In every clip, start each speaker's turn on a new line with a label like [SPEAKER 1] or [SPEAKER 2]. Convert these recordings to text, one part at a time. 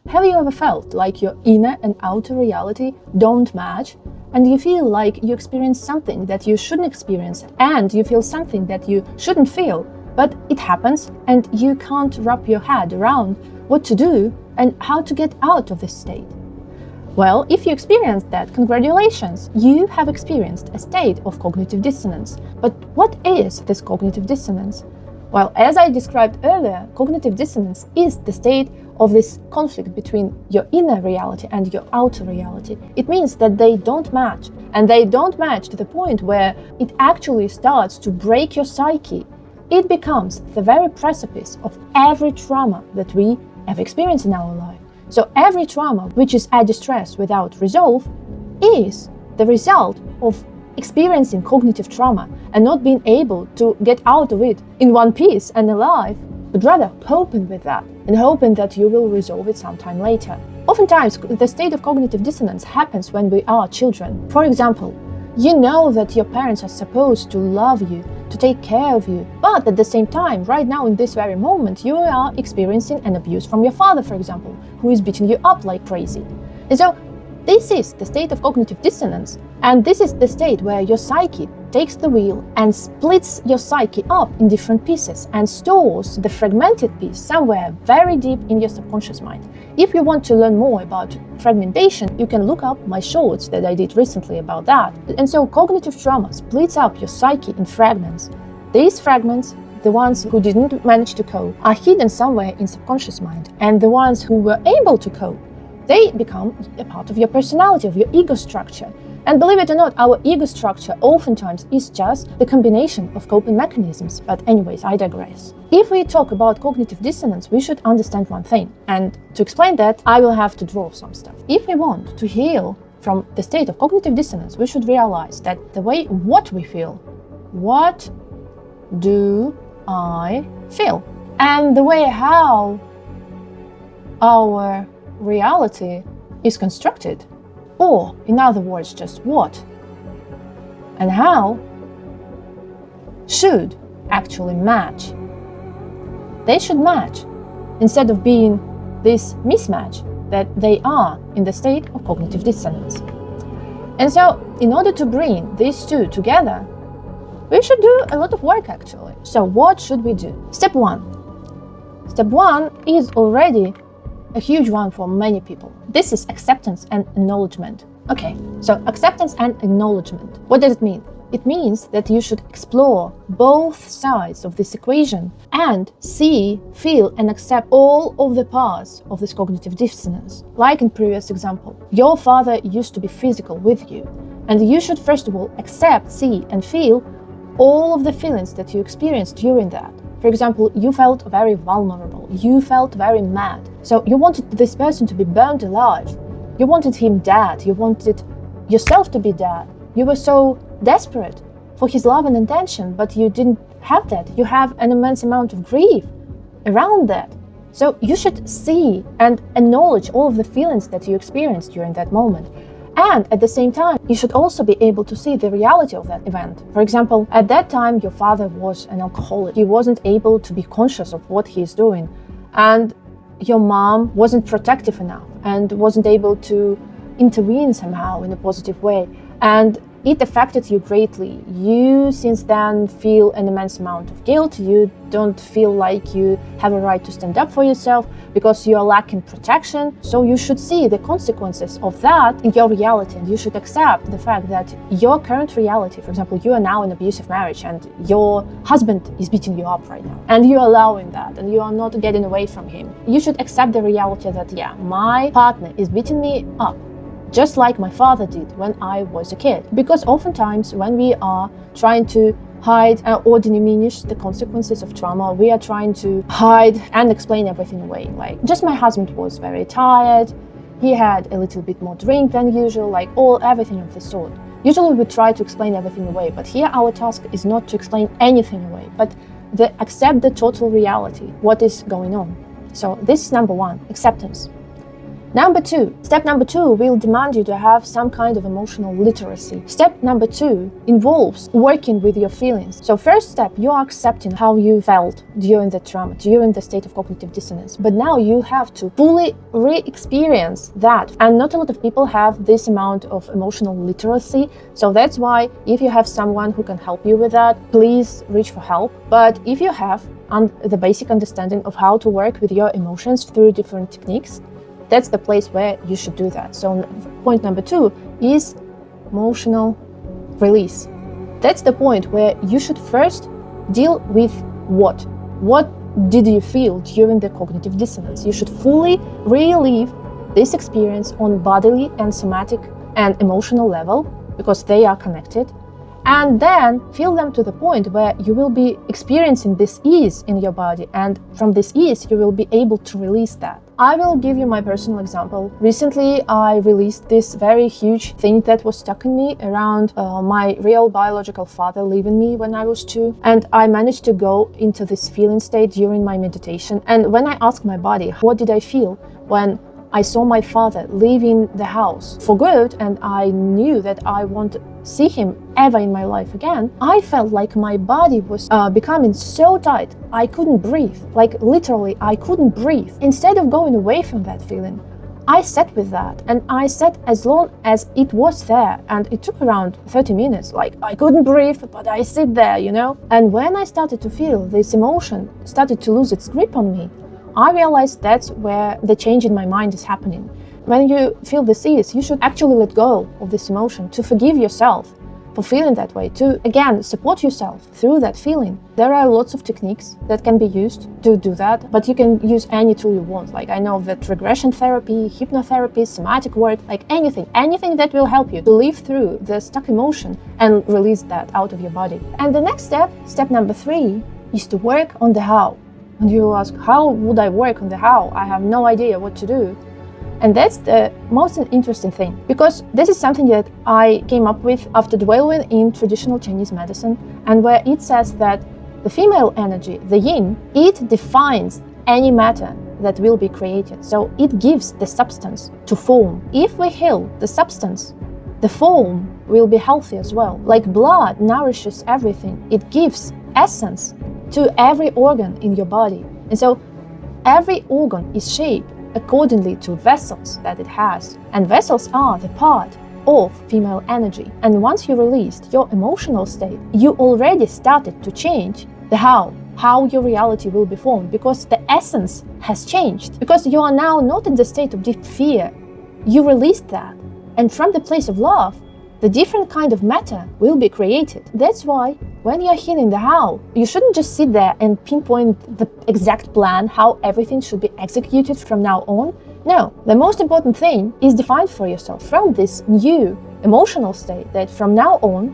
[SPEAKER 1] Have you ever felt like your inner and outer reality don't match, and you feel like you experience something that you shouldn't experience, and you feel something that you shouldn't feel, but it happens and you can't wrap your head around what to do and how to get out of this state? Well, if you experienced that, congratulations, you have experienced a state of cognitive dissonance. But what is this cognitive dissonance? Well, as I described earlier, cognitive dissonance is the state of this conflict between your inner reality and your outer reality. It means that they don't match, and they don't match to the point where it actually starts to break your psyche. It becomes the very precipice of every trauma that we have experienced in our life. So every trauma which is a distress without resolve is the result of experiencing cognitive trauma and not being able to get out of it in one piece and alive, but rather coping with that and hoping that you will resolve it sometime later. Oftentimes, the state of cognitive dissonance happens when we are children. For example, you know that your parents are supposed to love you, to take care of you, but at the same time, right now in this very moment, you are experiencing an abuse from your father, for example, who is beating you up like crazy. And so this is the state of cognitive dissonance, and this is the state where your psyche takes the wheel and splits your psyche up in different pieces and stores the fragmented piece somewhere very deep in your subconscious mind. If you want to learn more about fragmentation, you can look up my shorts that I did recently about that. And so cognitive trauma splits up your psyche in fragments. These fragments, the ones who didn't manage to cope, are hidden somewhere in subconscious mind, and the ones who were able to cope, they become a part of your personality, of your ego structure. And believe it or not, our ego structure oftentimes is just the combination of coping mechanisms. But anyways, I digress. If we talk about cognitive dissonance, we should understand one thing. And to explain that, I will have to draw some stuff. If we want to heal from the state of cognitive dissonance, we should realize that the way what we feel, what do I feel? And the way how our reality is constructed, or in other words, just what and how should actually match. They should match instead of being this mismatch that they are in the state of cognitive dissonance. And so in order to bring these two together, we should do a lot of work actually. So what should we do? Step one is already a huge one for many people. This is acceptance and acknowledgement. Okay, so acceptance and acknowledgement. What does it mean? It means that you should explore both sides of this equation and see, feel, and accept all of the parts of this cognitive dissonance. Like in previous example, your father used to be physical with you, and you should first of all accept, see, and feel all of the feelings that you experienced during that. For example, you felt very vulnerable, you felt very mad. So you wanted this person to be burned alive. You wanted him dead, you wanted yourself to be dead. You were so desperate for his love and attention, but you didn't have that. You have an immense amount of grief around that. So you should see and acknowledge all of the feelings that you experienced during that moment. And at the same time, you should also be able to see the reality of that event. For example, at that time, your father was an alcoholic. He wasn't able to be conscious of what he is doing. And your mom wasn't protective enough and wasn't able to intervene somehow in a positive way. And it affected you greatly. You since then feel an immense amount of guilt. You don't feel like you have a right to stand up for yourself because you are lacking protection. So you should see the consequences of that in your reality, and you should accept the fact that your current reality, for example, you are now in an abusive marriage and your husband is beating you up right now, and you're allowing that and you are not getting away from him. You should accept the reality that, yeah, my partner is beating me up, just like my father did when I was a kid. Because oftentimes when we are trying to hide or diminish the consequences of trauma, we are trying to hide and explain everything away. Like, just my husband was very tired, he had a little bit more drink than usual, like everything of the sort. Usually we try to explain everything away, but here our task is not to explain anything away, but accept the total reality, what is going on. So this is number one, acceptance. Step number two will demand you to have some kind of emotional literacy. Step number two involves working with your feelings. So first step, you are accepting how you felt during the trauma, during the state of cognitive dissonance. But now you have to fully re-experience that. And not a lot of people have this amount of emotional literacy. So that's why if you have someone who can help you with that, please reach for help. But if you have the basic understanding of how to work with your emotions through different techniques, that's the place where you should do that. So point number two is emotional release. That's the point where you should first deal with what did you feel during the cognitive dissonance. You should fully relive this experience on bodily and somatic and emotional level, because they are connected, and then feel them to the point where you will be experiencing this ease in your body, and from this ease you will be able to release that. I will give you my personal example. Recently, I released this very huge thing that was stuck in me around my real biological father leaving me when I was 2. And I managed to go into this feeling state during my meditation. And when I asked my body, what did I feel when I saw my father leaving the house for good, and I knew that I won't see him ever in my life again, I felt like my body was becoming so tight, I couldn't breathe. Like literally, I couldn't breathe. Instead of going away from that feeling, I sat with that, and I sat as long as it was there, and it took around 30 minutes. Like I couldn't breathe, but I sit there, you know? And when I started to feel this emotion started to lose its grip on me, I realized that's where the change in my mind is happening. When you feel this ease, you should actually let go of this emotion, to forgive yourself for feeling that way, to again support yourself through that feeling. There are lots of techniques that can be used to do that, but you can use any tool you want. Like I know that regression therapy, hypnotherapy, somatic work, like anything that will help you to live through the stuck emotion and release that out of your body. And the next step number 3, is to work on the how. And you will ask, how would I work on the how? I have no idea what to do. And that's the most interesting thing, because this is something that I came up with after dwelling in traditional Chinese medicine, and where it says that the female energy, the yin, it defines any matter that will be created. So it gives the substance to form. If we heal the substance, the form will be healthy as well. Like blood nourishes everything. It gives essence to every organ in your body. And so every organ is shaped accordingly to vessels that it has. And vessels are the part of female energy. And once you released your emotional state, you already started to change the how your reality will be formed, because the essence has changed. Because you are now not in the state of deep fear. You released that. And from the place of love, the different kind of matter will be created. That's why when you're healing the how, you shouldn't just sit there and pinpoint the exact plan how everything should be executed from now on. No, the most important thing is define for yourself from this new emotional state that from now on,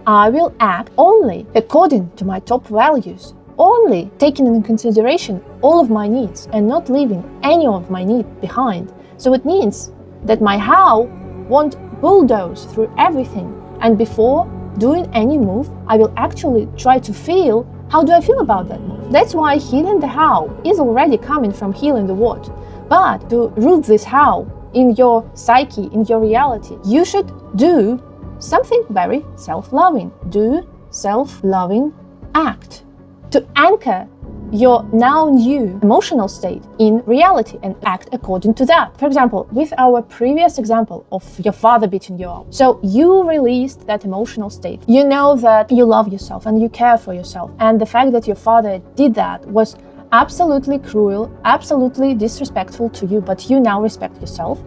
[SPEAKER 1] I will act only according to my top values, only taking into consideration all of my needs and not leaving any of my needs behind. So it means that my how won't bulldoze through everything, and before doing any move, I will actually try to feel, how do I feel about that move? That's why healing the how is already coming from healing the what. But to root this how in your psyche, in your reality, you should do something very self-loving. Do self-loving act to anchor your now new emotional state in reality and act according to that. For example, with our previous example of your father beating you up. So you released that emotional state. You know that you love yourself and you care for yourself. And the fact that your father did that was absolutely cruel, absolutely disrespectful to you, but you now respect yourself.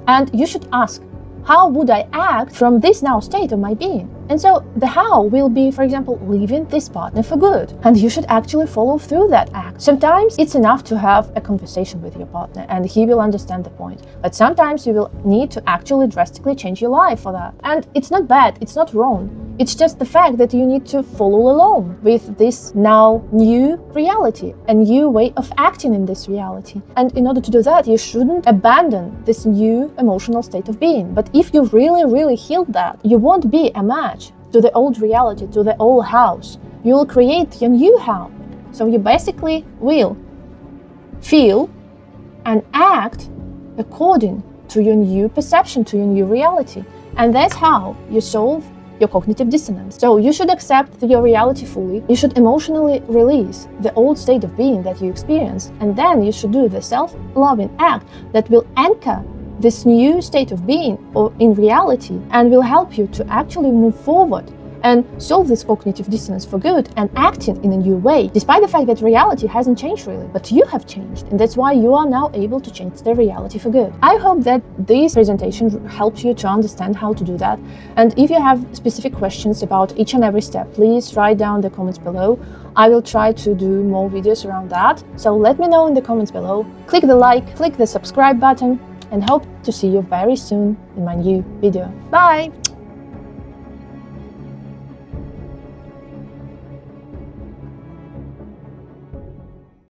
[SPEAKER 1] And you should ask, how would I act from this now state of my being? And so the how will be, for example, leaving this partner for good. And you should actually follow through that act. Sometimes it's enough to have a conversation with your partner and he will understand the point. But sometimes you will need to actually drastically change your life for that. And it's not bad, it's not wrong. It's just the fact that you need to follow along with this now new reality, a new way of acting in this reality. And in order to do that, you shouldn't abandon this new emotional state of being. But if you really healed that, you won't be a match to the old reality, to the old house. You will create your new house. So you basically will feel and act according to your new perception, to your new reality. And that's how you solve your cognitive dissonance. So you should accept your reality fully. You should emotionally release the old state of being that you experienced. And then you should do the self-loving act that will anchor this new state of being or in reality and will help you to actually move forward and solve this cognitive dissonance for good and acting in a new way, despite the fact that reality hasn't changed really, but you have changed, and that's why you are now able to change the reality for good. I hope that this presentation helps you to understand how to do that, and if you have specific questions about each and every step, please write down in the comments below. I will try to do more videos around that, so let me know in the comments below. Click the like, click the subscribe button, and hope to see you very soon in my new video. Bye!